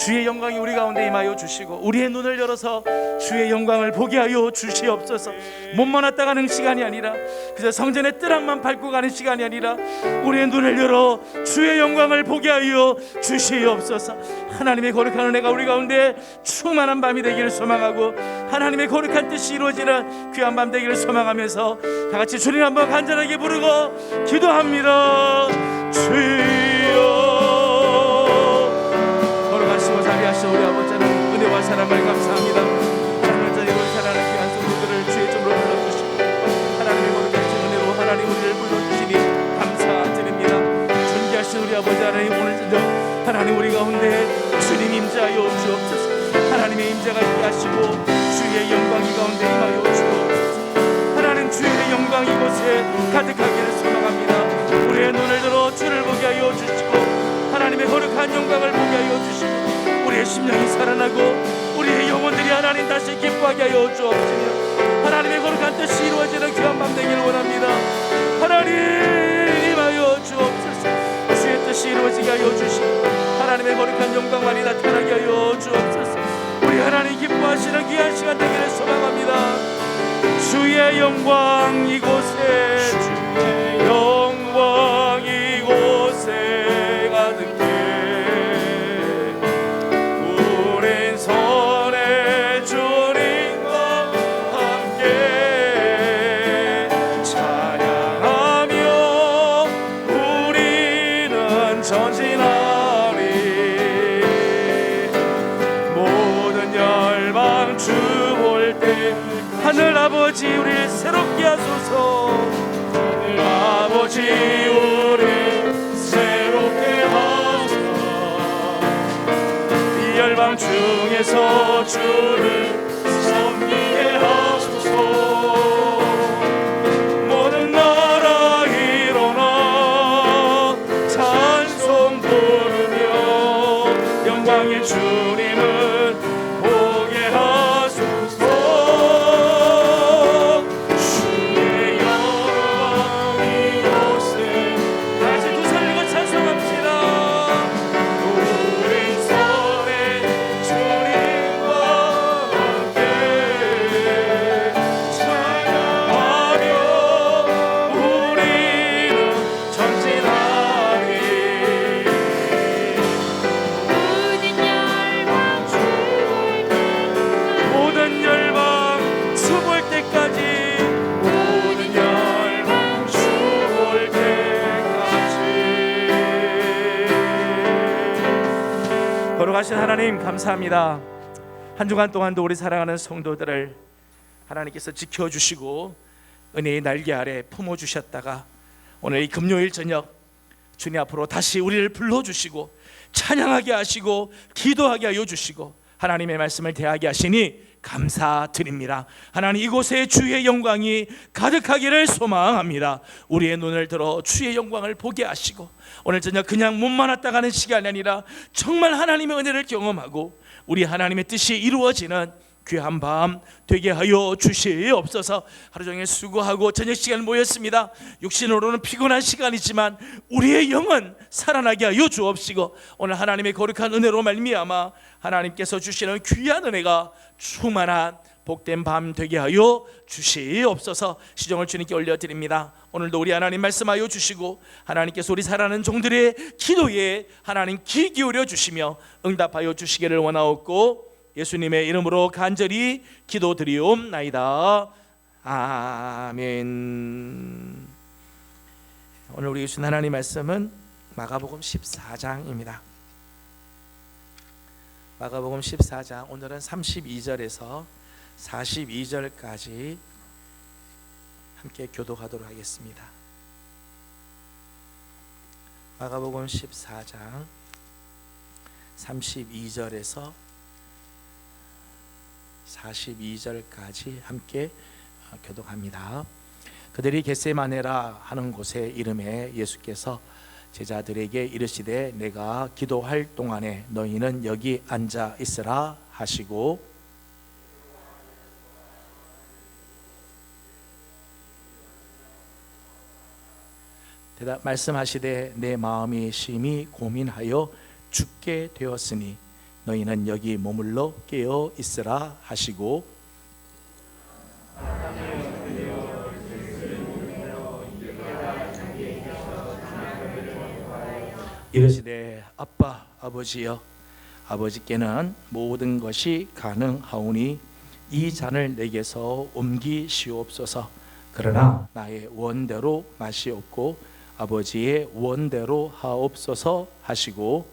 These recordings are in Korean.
주의 영광이 우리 가운데 임하여 주시고 우리의 눈을 열어서 주의 영광을 보게 하여 주시옵소서. 몸만 왔다 가는 시간이 아니라 그저 성전의 뜨락만 밟고 가는 시간이 아니라 우리의 눈을 열어 주의 영광을 보게 하여 주시옵소서. 하나님의 거룩한 은혜가 우리 가운데 충만한 밤이 되기를 소망하고 하나님의 거룩한 뜻이 이루어지는 귀한 밤 되기를 소망하면서 다 같이 주님 한번 간절하게 부르고 기도합니다. 주여. 자리하시오. 우리 아버지 하나님 은혜와 사랑을 감사합니다. 하나님 이곳 사랑하는 귀한 성도들을 주의 이름으로 불러주시고 하나님의 거룩하신 은혜로 하나님 우리를 불러주시니 감사드립니다. 존귀하신 우리 아버지 하나님 오늘 저녁 하나님 우리 가운데 주님 임재하여 주옵소서. 하나님의 임재가 있게 하시고 주의 영광 이 가운데 임하여 주옵소서. 하나님 주의 영광 이곳에 가득하기를 소망합니다. 우리의 눈을 들어 주를 보게 하여 주시고 하나님의 거룩한 영광을 보게 하여 주시고 우리의 심령이 살아나고 우리의 영혼들이 하나님 다시 기뻐하게 하여 주옵시며 하나님의 거룩한 뜻이 이루어지는 귀한 밤 되기를 원합니다. 하나님 임하여 주옵소서. 주의 뜻이 이루어지게 하여 주시고 하나님의 거룩한 영광만이 나타나게 하여 주옵소서. 우리 하나님 기뻐하시는 귀한 시간 되기를 소망합니다. 주의 영광 이곳에 주의 영광 이곳에 가득해 하늘 아버지 우리를 새롭게 하소서. 하늘 아버지 우리를 새롭게 하소서. 이 열방 중에서 주를 섬기게 하소서. 모든 나라 일어나 찬송 부르며 영광의 주님을 보게 하소서. 거룩하신 하나님 감사합니다. 한 주간 동안도 우리 사랑하는 성도들을 하나님께서 지켜주시고 은혜의 날개 아래 품어주셨다가 오늘 이 금요일 저녁 주님 앞으로 다시 우리를 불러주시고 찬양하게 하시고 기도하게 하여 주시고 하나님의 말씀을 대하게 하시니 감사드립니다. 하나님 이곳에 주의 영광이 가득하기를 소망합니다. 우리의 눈을 들어 주의 영광을 보게 하시고 오늘 저녁 그냥 몸만 왔다 가는 시간이 아니라 정말 하나님의 은혜를 경험하고 우리 하나님의 뜻이 이루어지는 귀한 밤 되게 하여 주시옵소서. 하루 종일 수고하고 저녁 시간에 모였습니다. 육신으로는 피곤한 시간이지만 우리의 영은 살아나게 하여 주옵시고 오늘 하나님의 거룩한 은혜로 말미암아 하나님께서 주시는 귀한 은혜가 충만한 복된 밤 되게 하여 주시옵소서. 시종을 주님께 올려드립니다. 오늘도 우리 하나님 말씀하여 주시고 하나님께서 우리 사랑하는 종들의 기도에 하나님 귀 기울여 주시며 응답하여 주시기를 원하옵고 예수님의 이름으로 간절히 기도드리옵나이다. 아멘. 오늘 우리 주신 하나님 말씀은 마가복음 14장입니다. 마가복음 14장 오늘은 32절에서 42절까지 함께 교독하도록 하겠습니다. 마가복음 14장 32절에서 42절까지 함께 교독합니다. 그들이 겟세마네라 하는 곳에 이름에 예수께서 제자들에게 이르시되 내가 기도할 동안에 너희는 여기 앉아 있으라 하시고 말씀하시되 내 마음이 심히 고민하여 죽게 되었으니 너희는 여기 머물러 깨어 있으라 하시고 이르시되 아빠 아버지여 아버지께는 모든 것이 가능하오니 이 잔을 내게서 옮기시옵소서. 그러나 나의 원대로 마시옵고 아버지의 원대로 하옵소서 하시고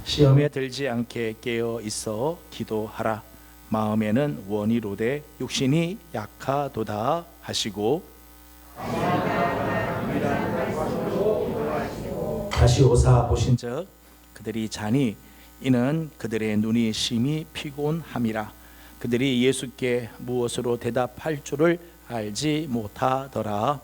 시험에 들지 않게 깨어 있어 기도하라. 마음에는 원이로되 육신이 약하도다 하시고 다시 오사 보신즉 그들이 자니 이는 그들의 눈이 심히 피곤함이라. 그들이 예수께 무엇으로 대답할 줄을 알지 못하더라.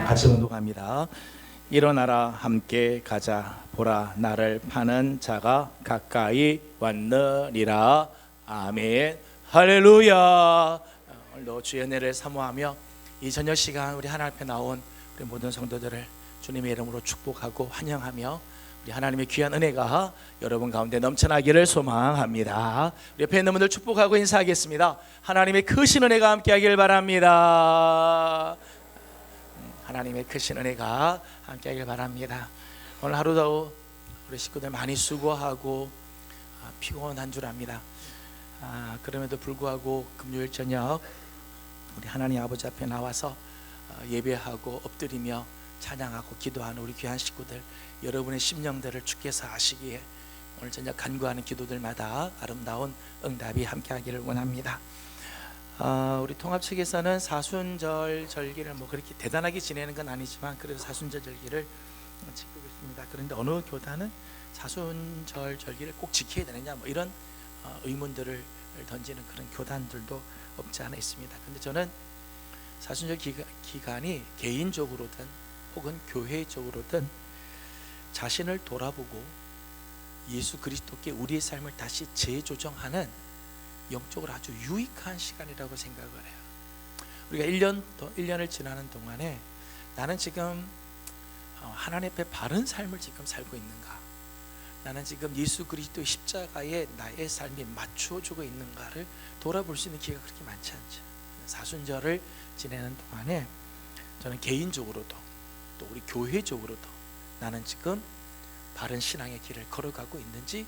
같이 운동합니다. 일어나라 함께 가자. 보라 나를 파는 자가 가까이 왔느니라. 아멘. 할렐루야. 오늘도 주의 은혜를 사모하며 이 저녁 시간 우리 하나님 앞에 나온 우리 모든 성도들을 주님의 이름으로 축복하고 환영하며 우리 하나님의 귀한 은혜가 여러분 가운데 넘쳐나기를 소망합니다. 우리 옆에 있는 분들 축복하고 인사하겠습니다. 하나님의 크신 은혜가 함께하길 바랍니다. 하나님의 크신 은혜가 함께하길 바랍니다. 오늘 하루도 우리 식구들 많이 수고하고 피곤한 줄 압니다. 그럼에도 불구하고 금요일 저녁 우리 하나님 아버지 앞에 나와서 예배하고 엎드리며 찬양하고 기도하는 우리 귀한 식구들, 여러분의 심령들을 주께서 아시기에 오늘 저녁 간구하는 기도들마다 아름다운 응답이 함께하기를 원합니다. 우리 통합 측에서는 사순절 절기를 뭐 그렇게 대단하게 지내는 건 아니지만 그래도 사순절 절기를 지키고 있습니다. 그런데 어느 교단은 사순절 절기를 꼭 지켜야 되느냐 뭐 이런 의문들을 던지는 그런 교단들도 없지 않아 있습니다. 근데 저는 사순절 기간이 개인적으로든 혹은 교회적으로든 자신을 돌아보고 예수 그리스도께 우리의 삶을 다시 재조정하는 영적으로 아주 유익한 시간이라고 생각을 해요. 우리가 1년을 지나는 동안에 나는 지금 하나님 앞에 바른 삶을 지금 살고 있는가, 나는 지금 예수 그리스도의 십자가에 나의 삶이 맞춰주고 있는가를 돌아볼 수 있는 기회가 그렇게 많지 않죠. 사순절을 지내는 동안에 저는 개인적으로도 또 우리 교회적으로도 나는 지금 바른 신앙의 길을 걸어가고 있는지,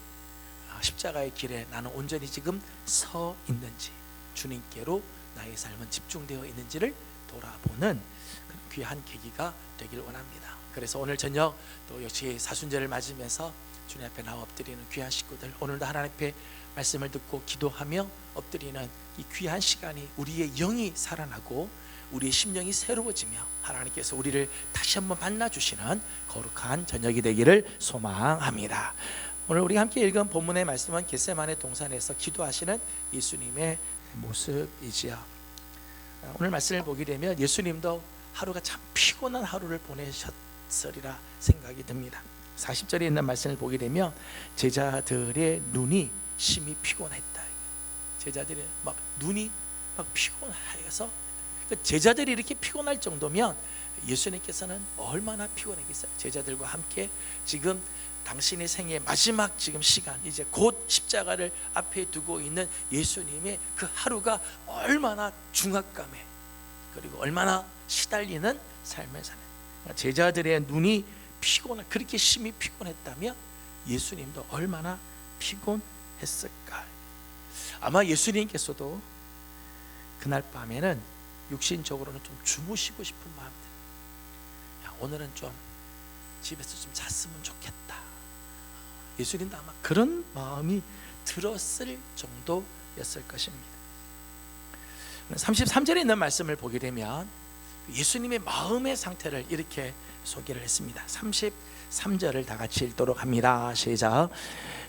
십자가의 길에 나는 온전히 지금 서 있는지, 주님께로 나의 삶은 집중되어 있는지를 돌아보는 그런 귀한 계기가 되길 원합니다. 그래서 오늘 저녁 또 역시 사순절을 맞으면서 주님 앞에 나와 엎드리는 귀한 식구들, 오늘도 하나님 앞에 말씀을 듣고 기도하며 엎드리는 이 귀한 시간이 우리의 영이 살아나고 우리의 심령이 새로워지며 하나님께서 우리를 다시 한번 만나주시는 거룩한 저녁이 되기를 소망합니다. 오늘 우리 함께 읽은 본문의 말씀은 겟세마네 동산에서 기도하시는 예수님의 모습이지요. 오늘 말씀을 보게 되면 예수님도 하루가 참 피곤한 하루를 보내셨으리라 생각이 듭니다. 40절에 있는 말씀을 보게 되면 제자들의 눈이 심히 피곤했다. 제자들의 막 눈이 막 피곤해서, 제자들이 이렇게 피곤할 정도면 예수님께서는 얼마나 피곤했겠어요. 제자들과 함께 지금 당신의 생의 마지막 지금 시간, 이제 곧 십자가를 앞에 두고 있는 예수님의 그 하루가 얼마나 중압감에 그리고 얼마나 시달리는 삶을 사는, 제자들의 눈이 그렇게 심히 피곤했다면 예수님도 얼마나 피곤했을까. 아마 예수님께서도 그날 밤에는 육신적으로는 좀 주무시고 싶은 마음들, 오늘은 좀 집에서 좀 잤으면 좋겠다. 예수님도 아마 그런 마음이 들었을 정도였을 것입니다. 33절에 있는 말씀을 보게 되면 예수님의 마음의 상태를 이렇게 소개를 했습니다. 33절을 다 같이 읽도록 합니다. 시작.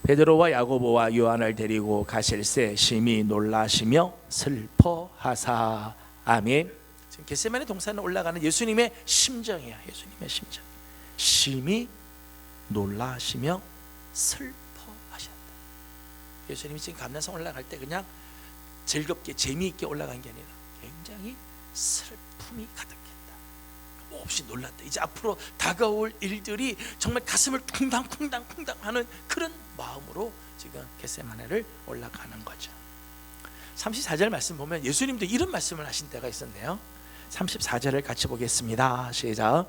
베드로와 야고보와 요한을 데리고 가실새 심히 놀라시며 슬퍼하사. 아멘. 지금 겟세마네 동산에 올라가는 예수님의 심정이야. 예수님의 심정. 심히 놀라시며 슬퍼하셨다. 예수님이 지금 감난산 올라갈 때 그냥 즐겁게 재미있게 올라간 게 아니라 굉장히 슬픔이 가득했다. 몹시 놀랐다. 이제 앞으로 다가올 일들이 정말 가슴을 쿵당쿵당 하는 그런 마음으로 지금 겟세마네를 올라가는 거죠. 34절 말씀 보면 예수님도 이런 말씀을 하신 때가 있었네요. 34절을 같이 보겠습니다. 시작.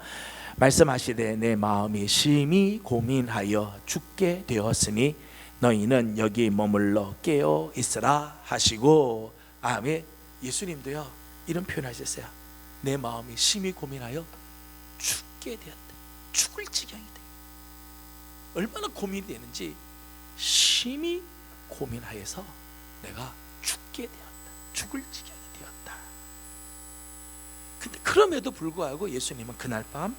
말씀하시되 내 마음이 심히 고민하여 죽게 되었으니 너희는 여기 머물러 깨어 있으라 하시고. 아멘. 예수님도요 이런 표현하셨어요. 내 마음이 심히 고민하여 죽게 되었다. 죽을 지경이 돼. 얼마나 고민이 되는지 심히 고민하여서 내가 죽게 되었다. 죽을 지경이 되었다. 근데 그럼에도 불구하고 예수님은 그날 밤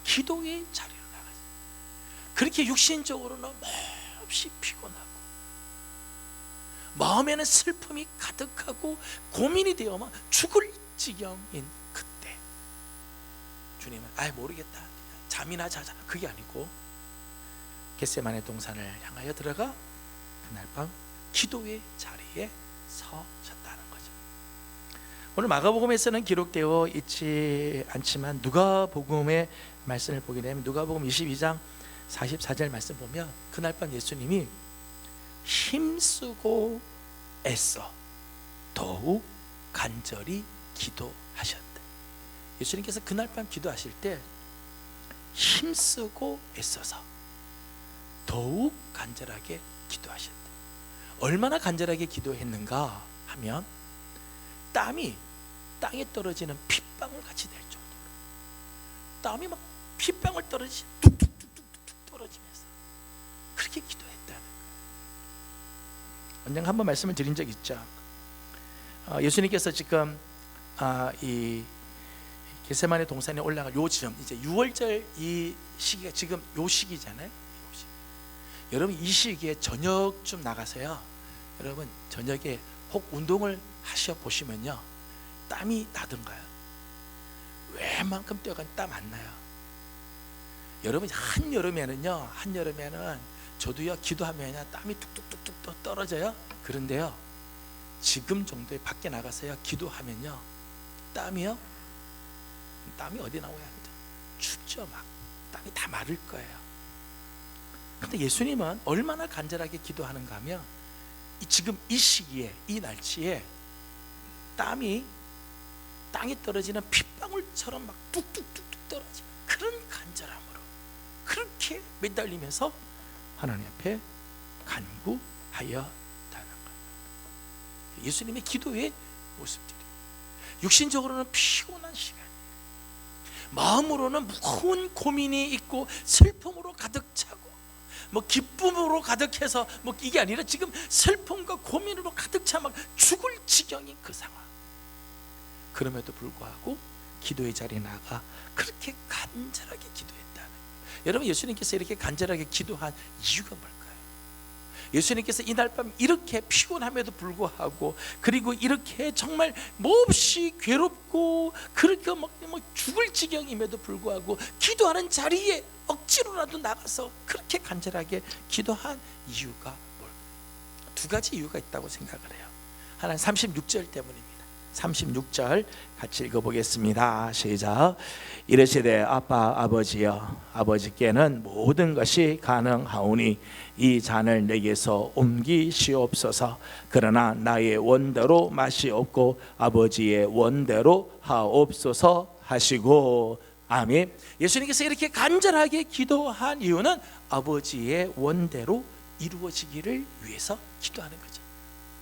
기도의 자리로 나갔어요. 그렇게 육신적으로는 몹시 피곤하고 마음에는 슬픔이 가득하고 고민이 되어만 죽을 지경인 그때 주님은 모르겠다, 잠이나 자자, 그게 아니고 겟세마네 동산을 향하여 들어가 그날 밤 기도의 자리에 서셨다는 거죠. 오늘 마가복음에서는 기록되어 있지 않지만 누가복음의 말씀을 보게 되면 누가복음 22장 44절 말씀 보면 그날 밤 예수님이 힘쓰고 애써 더욱 간절히 기도하셨다. 예수님께서 그날 밤 기도하실 때 힘쓰고 애써서 더욱 간절하게 기도하셨다. 얼마나 간절하게 기도했는가 하면 땀이 땅에 떨어지는 핏방울 같이 될 정도로 땀이 막 핏방울 떨어지지 뚝뚝뚝뚝 떨어지면서 그렇게 기도했다는 거예요. 언젠가 한번 말씀을 드린 적 있죠. 예수님께서 지금 이 겟세마네 동산에 올라갈 요 지점, 이제 6월절 이 시기가 지금 요 시기잖아요. 여러분 이 시기에 저녁쯤 나가서요, 여러분 저녁에 혹 운동을 하셔 보시면요 땀이 나던가요? 웬만큼 뛰어간 땀 안 나요. 여러분 한여름에는요, 한여름에는 저도요 기도하면 땀이 뚝뚝뚝뚝 떨어져요. 그런데요 지금 정도에 밖에 나가서요 기도하면요 땀이 어디 나와야 하죠? 춥죠. 막 땀이 다 마를 거예요. 근데 예수님은 얼마나 간절하게 기도하는가 하면 지금 이 시기에, 이 날씨에 땀이 땅에 떨어지는 핏방울처럼 막 뚝뚝뚝뚝 떨어지는 그런 간절함으로 그렇게 매달리면서 하나님 앞에 간구하였다는 거예요. 예수님의 기도의 모습들이 육신적으로는 피곤한 시간, 마음으로는 무거운 고민이 있고 슬픔으로 가득 차고 기쁨으로 가득해서 이게 아니라 지금 슬픔과 고민으로 가득 차 막 죽을 지경인 그 상황. 그럼에도 불구하고 기도의 자리에 나가 그렇게 간절하게 기도했다는 거예요. 여러분 예수님께서 이렇게 간절하게 기도한 이유가 뭘까요? 예수님께서 이날 밤 이렇게 피곤함에도 불구하고 그리고 이렇게 정말 몹시 괴롭고 그렇게 막 죽을 지경임에도 불구하고 기도하는 자리에 억지로라도 나가서 그렇게 간절하게 기도한 이유가 뭘까요? 두 가지 이유가 있다고 생각을 해요. 하나는 36절 때문입니다. 36절 같이 읽어보겠습니다. 시작. 이르시되 아빠 아버지여, 아버지께는 모든 것이 가능하오니 이 잔을 내게서 옮기시옵소서. 그러나 나의 원대로 마시옵고 아버지의 원대로 하옵소서 하시고. 아멘. 예수님께서 이렇게 간절하게 기도한 이유는 아버지의 원대로 이루어지기를 위해서 기도하는 거죠.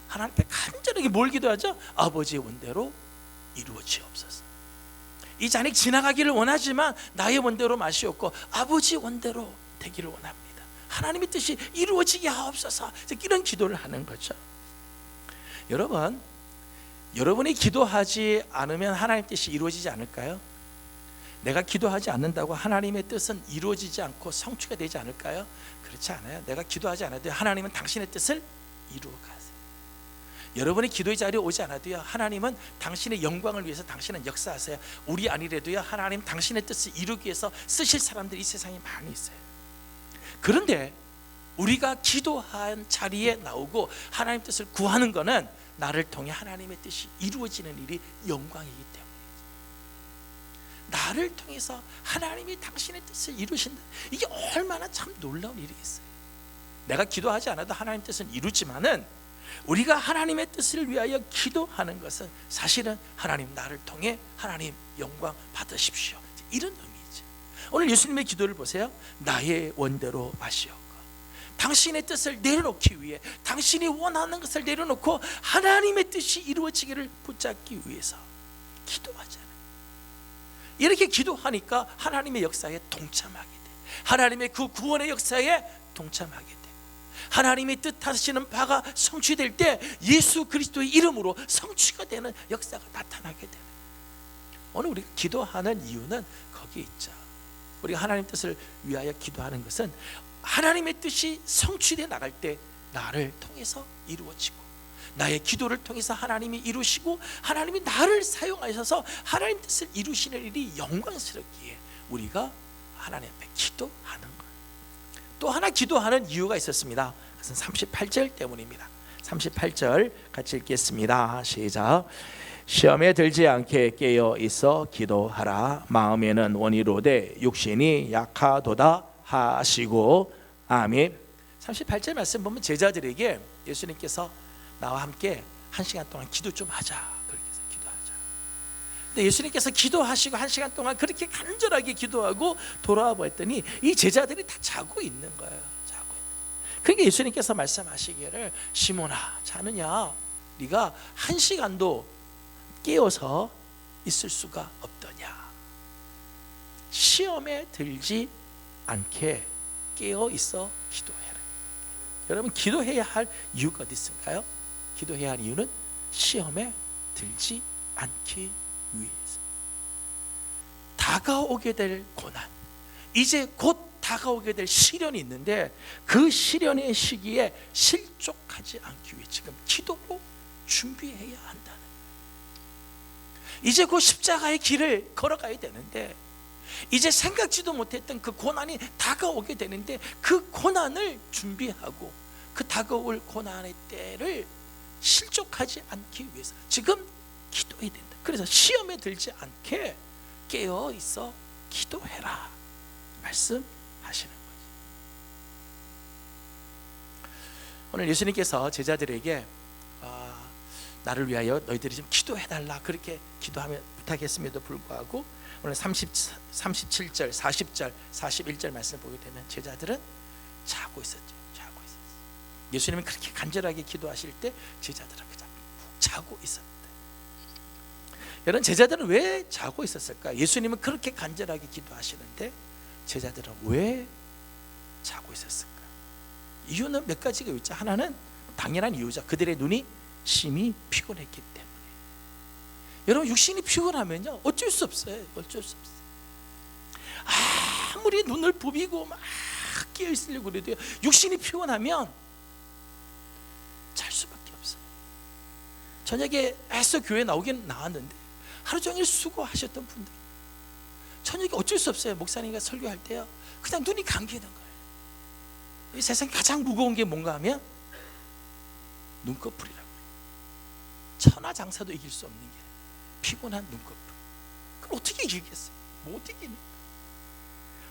하나님 앞에 간절하게 뭘 기도하죠? 아버지의 원대로 이루어지옵소서. 이 잔이 지나가기를 원하지만 나의 원대로 마시옵고 아버지의 원대로 되기를 원합니다. 하나님의 뜻이 이루어지게 하옵소서. 이런 기도를 하는 거죠. 여러분, 여러분이 기도하지 않으면 하나님의 뜻이 이루어지지 않을까요? 내가 기도하지 않는다고 하나님의 뜻은 이루어지지 않고 성취가 되지 않을까요? 그렇지 않아요. 내가 기도하지 않아도 하나님은 당신의 뜻을 이루어 가세요. 여러분이 기도의 자리에 오지 않아도요, 하나님은 당신의 영광을 위해서 당신은 역사하세요. 우리 아니래도요, 하나님 당신의 뜻을 이루기 위해서 쓰실 사람들이 이 세상에 많이 있어요. 그런데 우리가 기도한 자리에 나오고 하나님 뜻을 구하는 것은 나를 통해 하나님의 뜻이 이루어지는 일이 영광이기 때문에, 나를 통해서 하나님이 당신의 뜻을 이루신다. 이게 얼마나 참 놀라운 일이겠어요. 내가 기도하지 않아도 하나님 뜻은 이루지만은 우리가 하나님의 뜻을 위하여 기도하는 것은 사실은 하나님 나를 통해 하나님 영광 받으십시오, 이런 의미죠. 오늘 예수님의 기도를 보세요. 나의 원대로 마시옵고, 당신의 뜻을 내려놓기 위해, 당신이 원하는 것을 내려놓고 하나님의 뜻이 이루어지기를 붙잡기 위해서 기도하잖아요. 이렇게 기도하니까 하나님의 역사에 동참하게 돼. 하나님의 그 구원의 역사에 동참하게 돼. 하나님이 뜻하시는 바가 성취될 때 예수 그리스도의 이름으로 성취가 되는 역사가 나타나게 되는, 오늘 우리가 기도하는 이유는 거기에 있죠. 우리가 하나님 뜻을 위하여 기도하는 것은 하나님의 뜻이 성취되어 나갈 때 나를 통해서 이루어지고, 나의 기도를 통해서 하나님이 이루시고, 하나님이 나를 사용하셔서 하나님 뜻을 이루시는 일이 영광스럽기에 우리가 하나님 앞에 기도하는 거예요. 또 하나 기도하는 이유가 있었습니다. 그것은 38절 때문입니다. 38절 같이 읽겠습니다. 시작. 시험에 들지 않게 깨어 있어 기도하라. 마음에는 원이로되 육신이 약하도다 하시고. 아멘. 38절 말씀 보면 제자들에게 예수님께서 나와 함께 1시간 동안 기도 좀 하자, 그렇게 해서 기도하자. 근데 예수님께서 기도하시고 1시간 동안 그렇게 간절하게 기도하고 돌아와 보았더니 이 제자들이 다 자고 있는 거예요. 자고 있는. 그러니까 예수님께서 말씀하시기를, 시몬아 자느냐, 네가 1시간도 깨어서 있을 수가 없더냐. 시험에 들지 않게 깨어 있어 기도해라. 여러분, 기도해야 할 이유가 어디 있을까요? 기도해야 할 이유는 시험에 들지 않기 위해서. 다가오게 될 고난, 이제 곧 다가오게 될 시련이 있는데 그 시련의 시기에 실족하지 않기 위해 지금 기도로 준비해야 한다는, 이제 곧 십자가의 길을 걸어가야 되는데 이제 생각지도 못했던 그 고난이 다가오게 되는데 그 고난을 준비하고 그 다가올 고난의 때를 실족하지 않기 위해서 지금 기도해야 된다. 그래서 시험에 들지 않게 깨어 있어 기도해라 말씀하시는 거죠. 오늘 예수님께서 제자들에게 나를 위하여 너희들이 좀 기도해달라 그렇게 기도하며 부탁했음에도 불구하고 오늘 37절, 40절, 41절 말씀을 보게 되면 제자들은 자고 있었죠. 자고 있었어요. 예수님은 그렇게 간절하게 기도하실 때 제자들은 그냥 자고 있었다. 여러분, 제자들은 왜 자고 있었을까? 예수님은 그렇게 간절하게 기도하시는데 제자들은 왜 자고 있었을까? 이유는 몇 가지가 있죠. 하나는 당연한 이유죠. 그들의 눈이 심히 피곤했기 때문에. 여러분, 육신이 피곤하면요 어쩔 수 없어요. 어쩔 수 없어요. 아무리 눈을 부비고 막 깨어 있으려고 그래도요, 육신이 피곤하면 잘 수밖에 없어요. 저녁에 애써 교회 나오긴 나왔는데 하루 종일 수고하셨던 분들, 저녁에 어쩔 수 없어요. 목사님과 설교할 때요 그냥 눈이 감기는 거예요. 이 세상에 가장 무거운 게 뭔가 하면 눈꺼풀이라고. 천하장사도 이길 수 없는 게 피곤한 눈꺼풀. 그걸 어떻게 이기겠어요? 못 이기는.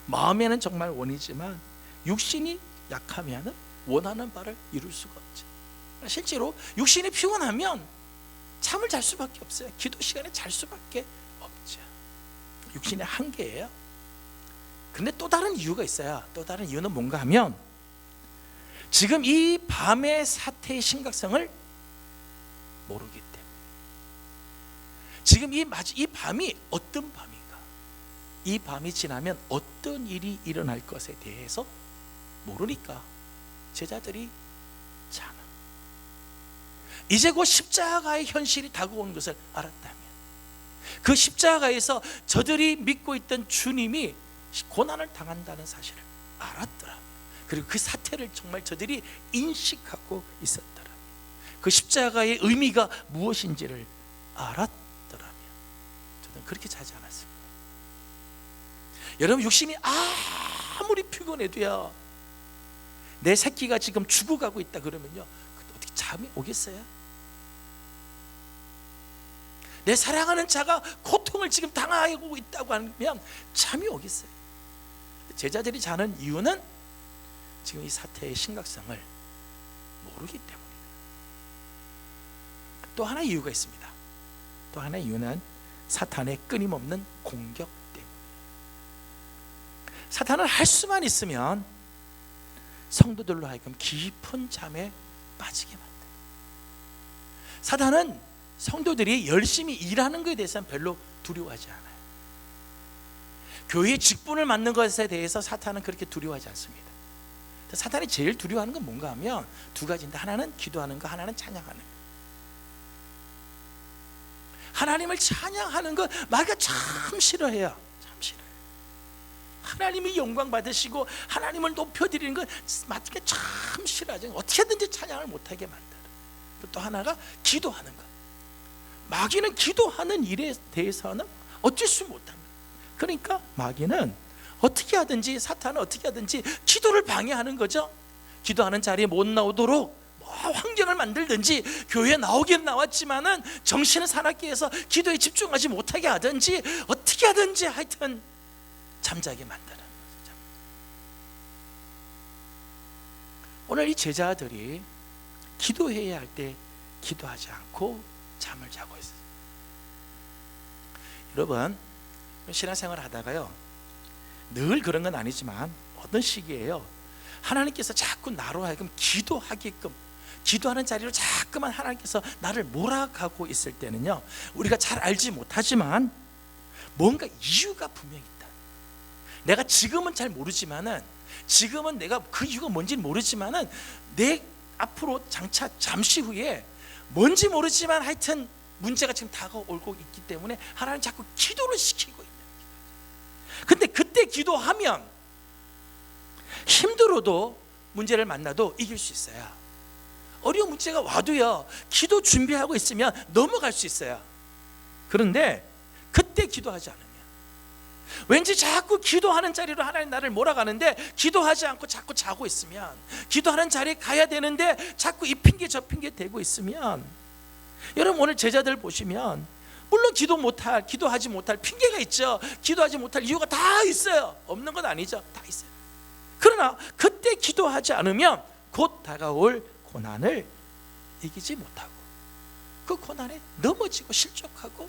마음에는 정말 원이지만 육신이 약하면 원하는 바를 이룰 수가 없죠. 실제로 육신이 피곤하면 잠을 잘 수밖에 없어요. 기도 시간에 잘 수밖에 없죠. 육신의 한계예요. 그런데 또 다른 이유가 있어요. 또 다른 이유는 뭔가 하면 지금 이 밤의 사태의 심각성을 모르기 때문에, 지금 이 밤이 어떤 밤인가, 이 밤이 지나면 어떤 일이 일어날 것에 대해서 모르니까 제자들이 자는, 이제 곧 십자가의 현실이 다가오는 것을 알았다면, 그 십자가에서 저들이 믿고 있던 주님이 고난을 당한다는 사실을 알았더라면, 그리고 그 사태를 정말 저들이 인식하고 있었더라면, 그 십자가의 의미가 무엇인지를 알았더라면 저는 그렇게 자지 않았을 거예요. 여러분, 육신이 아무리 피곤해도요, 내 새끼가 지금 죽어가고 있다 그러면요, 어떻게 잠이 오겠어요? 내 사랑하는 자가 고통을 지금 당하고 있다고 하면 잠이 오겠어요? 제자들이 자는 이유는 지금 이 사태의 심각성을 모르기 때문입니다. 또 하나의 이유가 있습니다. 또 하나의 이유는 사탄의 끊임없는 공격 때문입니다. 사탄은 할 수만 있으면 성도들로 하여금 깊은 잠에 빠지게 만듭니다. 사탄은 성도들이 열심히 일하는 것에 대해서는 별로 두려워하지 않아요. 교회의 직분을 맡는 것에 대해서 사탄은 그렇게 두려워하지 않습니다. 사탄이 제일 두려워하는 건 뭔가 하면 두 가지인데, 하나는 기도하는 거, 하나는 찬양하는 거. 하나님을 찬양하는 거 마귀가 참 싫어해요. 참 싫어요. 하나님이 영광 받으시고 하나님을 높여드리는 건 마귀가 참 싫어하죠. 어떻게든지 찬양을 못하게 만들어요. 또 하나가 기도하는 거. 마귀는 기도하는 일에 대해서는 어쩔 수 못합니다. 그러니까 마귀는 어떻게 하든지, 사탄은 어떻게 하든지 기도를 방해하는 거죠. 기도하는 자리에 못 나오도록 환경을 만들든지, 교회에 나오긴 나왔지만은 정신은 사납게 해서 기도에 집중하지 못하게 하든지, 어떻게 하든지 하여튼 잠자게 만드는 거죠. 오늘 이 제자들이 기도해야 할 때 기도하지 않고 잠을 자고 있어요. 여러분, 신앙생활을 하다가요, 늘 그런 건 아니지만 어떤 시기에요, 하나님께서 자꾸 나로 하여금 기도하게끔, 기도하는 자리로 자꾸만 하나님께서 나를 몰아가고 있을 때는요, 우리가 잘 알지 못하지만 뭔가 이유가 분명히 있다. 내가 지금은 잘 모르지만은, 지금은 내가 그 이유가 뭔지는 모르지만은, 내 앞으로 장차 잠시 후에 뭔지 모르지만 하여튼 문제가 지금 다가오고 있기 때문에 하나님 자꾸 기도를 시키고 있는 거예요. 근데 그때 기도하면 힘들어도, 문제를 만나도 이길 수 있어요. 어려운 문제가 와도요, 기도 준비하고 있으면 넘어갈 수 있어요. 그런데 그때 기도하지 않으면, 왠지 자꾸 기도하는 자리로 하나님 나를 몰아가는데 기도하지 않고 자꾸 자고 있으면, 기도하는 자리에 가야 되는데 자꾸 이 핑계 저 핑계 대고 있으면, 여러분 오늘 제자들 보시면 물론 기도하지 못할 핑계가 있죠. 기도하지 못할 이유가 다 있어요. 없는 건 아니죠. 다 있어요. 그러나 그때 기도하지 않으면 곧 다가올 고난을 이기지 못하고, 그 고난에 넘어지고 실족하고,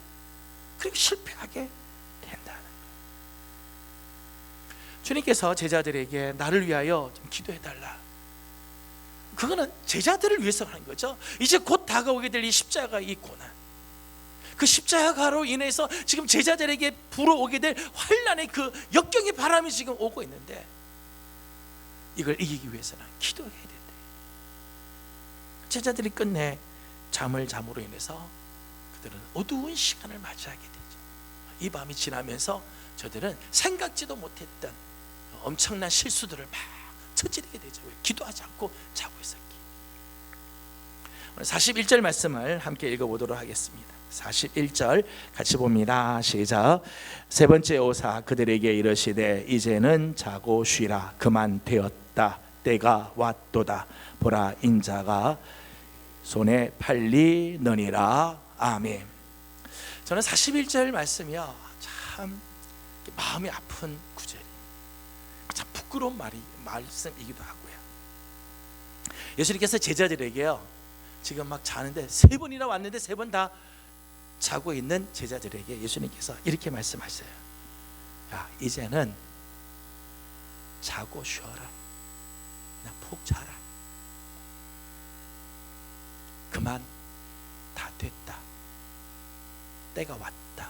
그리고 실패하게 된다는 거예요. 주님께서 제자들에게 나를 위하여 좀 기도해달라, 그거는 제자들을 위해서 하는 거죠. 이제 곧 다가오게 될 이 십자가, 이 고난, 그 십자가로 인해서 지금 제자들에게 불어오게 될 환난의 그 역경의 바람이 지금 오고 있는데, 이걸 이기기 위해서는 기도해야 된다. 제자들이 끝내 잠을 잠으로 인해서 그들은 어두운 시간을 맞이하게 되죠. 이 밤이 지나면서 저들은 생각지도 못했던 엄청난 실수들을 막 저지르게 되죠. 왜? 기도하지 않고 자고 있었기. 오늘 41절 말씀을 함께 읽어보도록 하겠습니다. 41절 같이 봅니다. 시작. 세 번째 오사 그들에게 이르시되 이제는 자고 쉬라. 그만 되었다. 때가 왔도다. 보라, 인자가 손에 팔리느니라. 아멘. 저는 41절 말씀이요, 참 마음이 아픈 구절이에요. 참 부끄러운 말씀이기도 하고요. 예수님께서 제자들에게요, 지금 막 자는데 세 번이나 왔는데 세 번 다 자고 있는 제자들에게 예수님께서 이렇게 말씀하세요. 야, 이제는 자고 쉬어라. 그냥 푹 자라. 그만 다 됐다. 때가 왔다.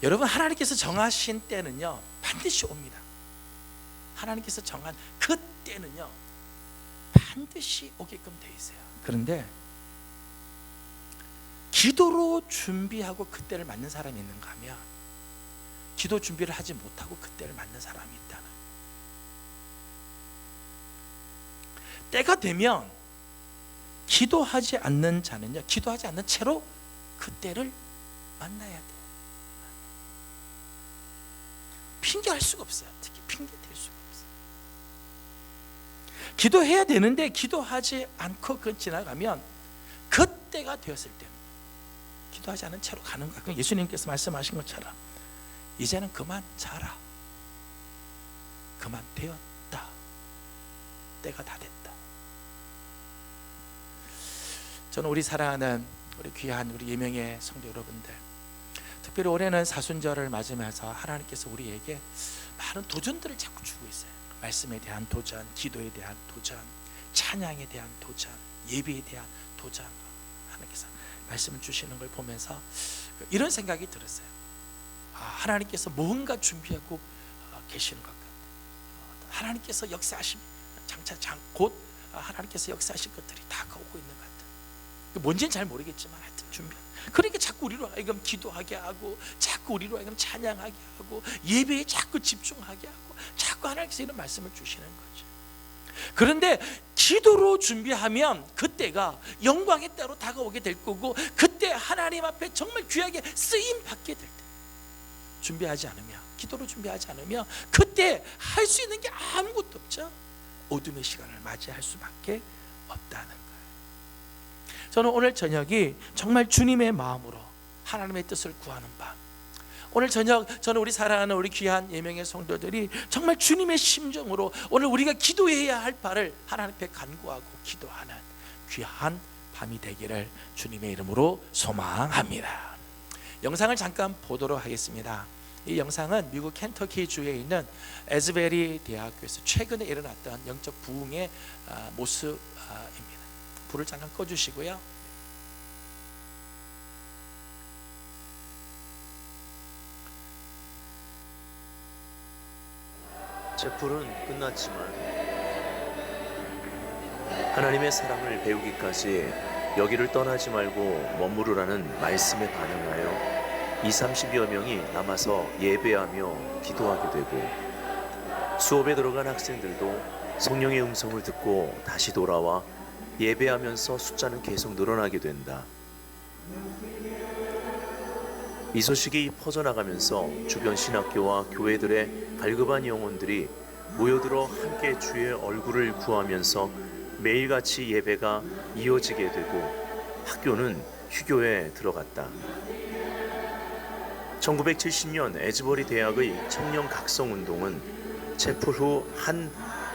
여러분, 하나님께서 정하신 때는요 반드시 옵니다. 하나님께서 정한 그 때는요 반드시 오게끔 돼 있어요. 그런데 기도로 준비하고 그때를 맞는 사람이 있는가 하면, 기도 준비를 하지 못하고 그때를 맞는 사람이 있다는, 때가 되면 기도하지 않는 자는요, 기도하지 않는 채로 그 때를 만나야 돼요. 핑계할 수가 없어요. 특히 핑계 댈 수가 없어요. 기도해야 되는데 기도하지 않고 그 지나가면 그때가 되었을 때는 기도하지 않은 채로 가는 거예요. 예수님께서 말씀하신 것처럼 이제는 그만 자라, 그만 되었다, 때가 다 됐다. 저는 우리 사랑하는 우리 귀한 우리 예명의 성도 여러분들, 특별히 올해는 사순절을 맞으면서 하나님께서 우리에게 많은 도전들을 자꾸 주고 있어요. 말씀에 대한 도전, 기도에 대한 도전, 찬양에 대한 도전, 예배에 대한 도전, 하나님께서 말씀을 주시는 걸 보면서 이런 생각이 들었어요. 하나님께서 뭔가 준비하고 계시는 것 같아요. 하나님께서 역사하심, 장차 곧 하나님께서 역사하실 것들이 다가오고 있는 것 같아요. 뭔지는 잘 모르겠지만 하여튼 준비. 그러니까 자꾸 우리로 하여금 기도하게 하고, 자꾸 우리로 하여금 찬양하게 하고, 예배에 자꾸 집중하게 하고, 자꾸 하나님께서 이런 말씀을 주시는 거죠. 그런데 기도로 준비하면 그때가 영광의 때로 다가오게 될 거고, 그때 하나님 앞에 정말 귀하게 쓰임 받게 될 때, 준비하지 않으면, 기도로 준비하지 않으면 그때 할 수 있는 게 아무것도 없죠. 어둠의 시간을 맞이할 수밖에 없다는 거예요. 저는 오늘 저녁이 정말 주님의 마음으로 하나님의 뜻을 구하는 밤, 오늘 저녁 저는 우리 사랑하는 우리 귀한 예명의 성도들이 정말 주님의 심정으로 오늘 우리가 기도해야 할 바를 하나님 앞에 간구하고 기도하는 귀한 밤이 되기를 주님의 이름으로 소망합니다. 영상을 잠깐 보도록 하겠습니다. 이 영상은 미국 켄터키 주에 있는 에즈베리 대학교에서 최근에 일어났던 영적 부흥의 모습입니다. 불을 잠깐 꺼주시고요. 채플은 끝났지만 하나님의 사랑을 배우기까지 여기를 떠나지 말고 머무르라는 말씀에 반응하여 20-30여 명이 남아서 예배하며 기도하게 되고, 수업에 들어간 학생들도 성령의 음성을 듣고 다시 돌아와 예배하면서 숫자는 계속 늘어나게 된다. 이 소식이 퍼져나가면서 주변 신학교와 교회들의 갈급한 영혼들이 모여들어 함께 주의 얼굴을 구하면서 매일같이 예배가 이어지게 되고 학교는 휴교에 들어갔다. 1970년 에즈버리 대학의 청년 각성운동은 채플 후 한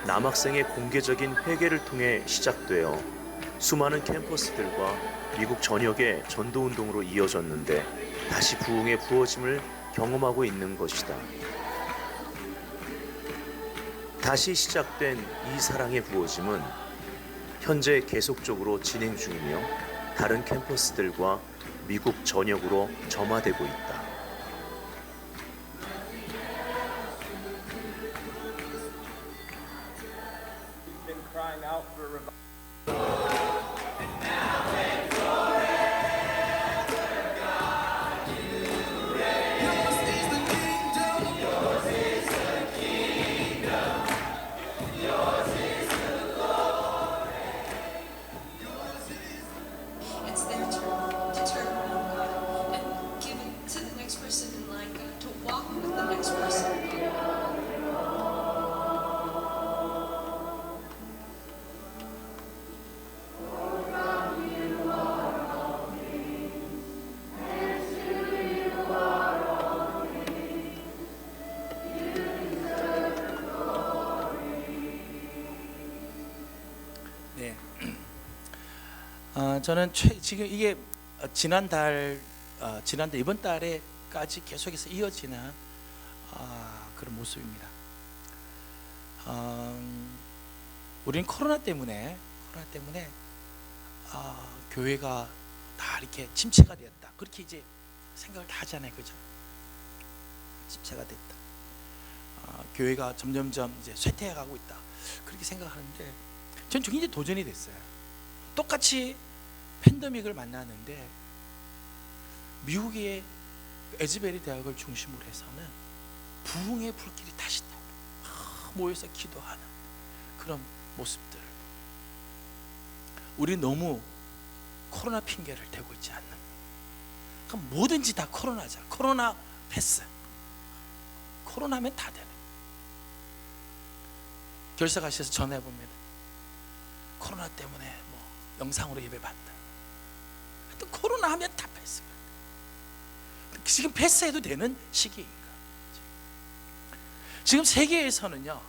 남학생의 공개적인 회개를 통해 시작되어 수많은 캠퍼스들과 미국 전역의 전도운동으로 이어졌는데 다시 부흥의 부어짐을 경험하고 있는 것이다. 다시 시작된 이 사랑의 부어짐은 현재 계속적으로 진행 중이며 다른 캠퍼스들과 미국 전역으로 점화되고 있다. 네. 저는 지금 이게 지난달 이번 달에까지 계속해서 이어지는 그런 모습입니다. 우리는 코로나 때문에 교회가 다 이렇게 침체가 되었다, 그렇게 이제 생각을 다 하잖아요, 그죠? 침체가 됐다. 교회가 점점점 이제 쇠퇴해가고 있다, 그렇게 생각하는데 전 굉장히 도전이 됐어요. 똑같이 팬데믹을 만나는데 미국의 에즈베리 대학을 중심으로 해서는 부흥의 불길이 다시 모여서 기도하는 그런 모습들. 우리 너무 코로나 핑계를 대고 있지 않는, 그럼 뭐든지 다 코로나자. 코로나 패스, 코로나면 다 되네. 결사 가셔서 전해보면 코로나 때문에 뭐 영상으로 예배 봤다. 하여튼 코로나 하면 다 패스가 돼. 지금 패스해도 되는 시기인가? 지금 세계에서는요,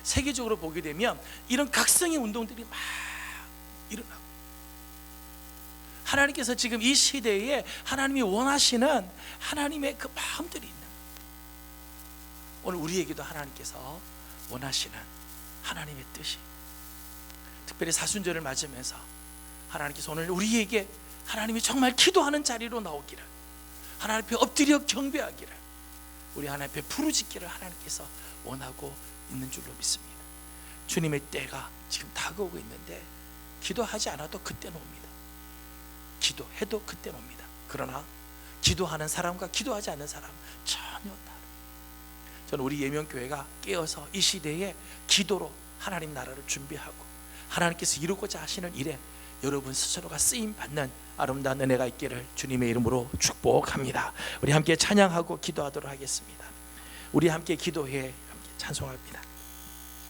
세계적으로 보게 되면 이런 각성의 운동들이 막 일어나고, 하나님께서 지금 이 시대에 하나님이 원하시는 하나님의 그 마음들이 있는 거예요. 오늘 우리에게도 하나님께서 원하시는 하나님의 뜻이, 특별히 사순절을 맞으면서 하나님께서 오늘 우리에게 하나님이 정말 기도하는 자리로 나오기를, 하나님 앞에 엎드려 경배하기를, 우리 하나님 앞에 부르짖기를 하나님께서 원하고 있는 줄로 믿습니다. 주님의 때가 지금 다가오고 있는데 기도하지 않아도 그때는 옵니다. 기도해도 그때는 옵니다. 그러나 기도하는 사람과 기도하지 않는 사람 전혀 다르다. 저는 우리 예명교회가 깨어서 이 시대에 기도로 하나님 나라를 준비하고 하나님께서 이루고자 하시는 일에 여러분 스스로가 쓰임 받는 아름다운 은혜가 있기를 주님의 이름으로 축복합니다. 우리 함께 찬양하고 기도하도록 하겠습니다. 우리 함께 기도해 함께 찬송합니다.